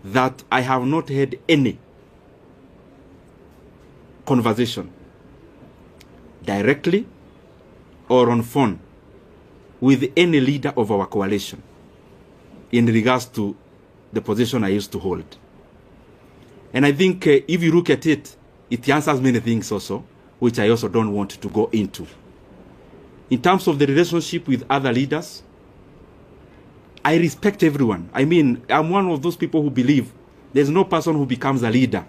that I have not had any conversation directly or on phone with any leader of our coalition in regards to the position I used to hold. And I think if you look at it, it answers many things also, which I also don't want to go into. In terms of the relationship with other leaders, I respect everyone. I mean, I'm one of those people who believe there's no person who becomes a leader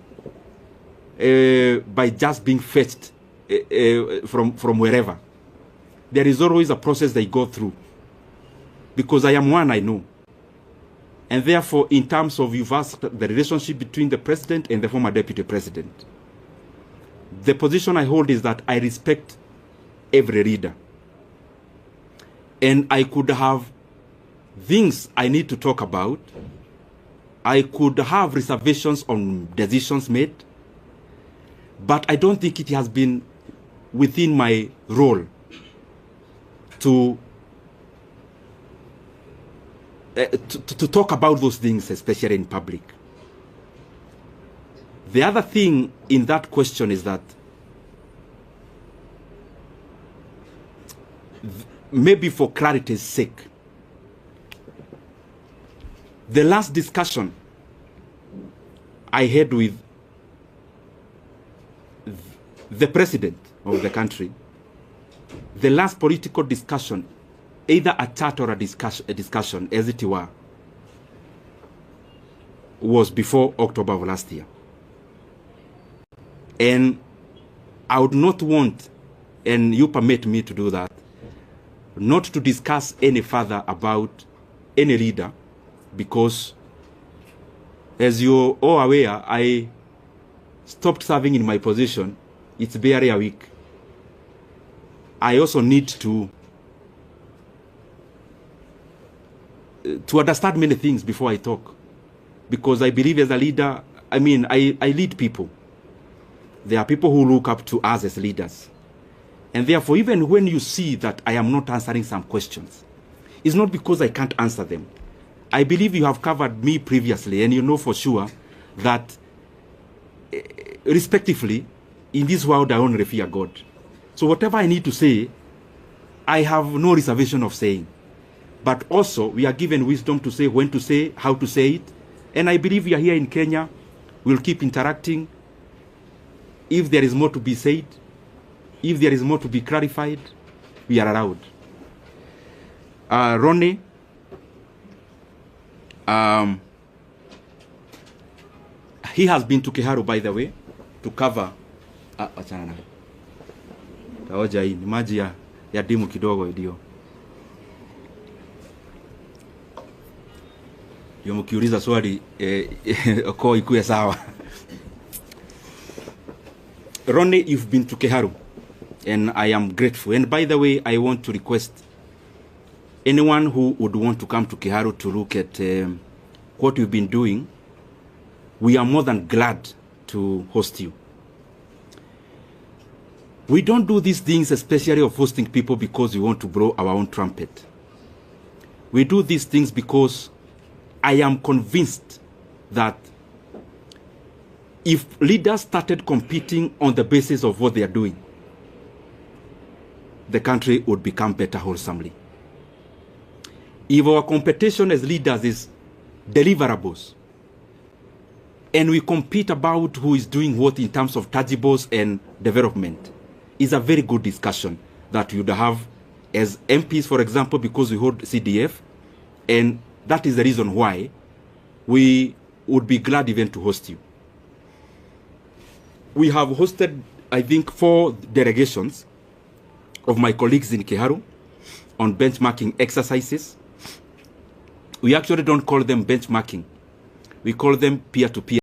by just being fetched from wherever. There is always a process they go through. Because I am one, I know. And therefore, in terms of you've asked the relationship between the president and the former deputy president, the position I hold is that I respect every leader. And I could have things I need to talk about. I could have reservations on decisions made. But I don't think it has been within my role to talk about those things, especially in public. The other thing in that question is that maybe for clarity's sake, the last discussion I had with the president of the country, the last political discussion, either a chat or a discussion, as it were, was before October of last year. And I would not want, and you permit me to do that, not to discuss any further about any leader, because as you're all aware, I stopped serving in my position. It's barely a week. I also need to understand many things before I talk, because I believe as a leader, I mean, I lead people. There are people who look up to us as leaders. And therefore, even when you see that I am not answering some questions, it's not because I can't answer them. I believe you have covered me previously, and you know for sure that, respectively, in this world, I only fear God. So whatever I need to say, I have no reservation of saying. But also, we are given wisdom to say when to say, how to say it. And I believe we are here in Kenya. We'll keep interacting. If there is more to be said, if there is more to be clarified, we are around. Ronnie, he has been to Kiharu, by the way, to cover. Achana na. Taoja hii ni maji ya dimu kidogo ndio. Yo mkiuliza swali kwa ikuwe sawa. Ronnie, you've been to Kiharu, and I am grateful. And by the way, I want to request anyone who would want to come to Kiharu to look at what we've been doing. We are more than glad to host you. We don't do these things, especially of hosting people, because we want to blow our own trumpet. We do these things because I am convinced that if leaders started competing on the basis of what they are doing, the country would become better wholesomely. If our competition as leaders is deliverables, and we compete about who is doing what in terms of tangibles and development, is a very good discussion that you would have as MPs, for example, because we hold CDF, and that is the reason why we would be glad even to host you. We have hosted, I think, 4 delegations of my colleagues in Kiharu on benchmarking exercises. We actually don't call them benchmarking. We call them peer-to-peer.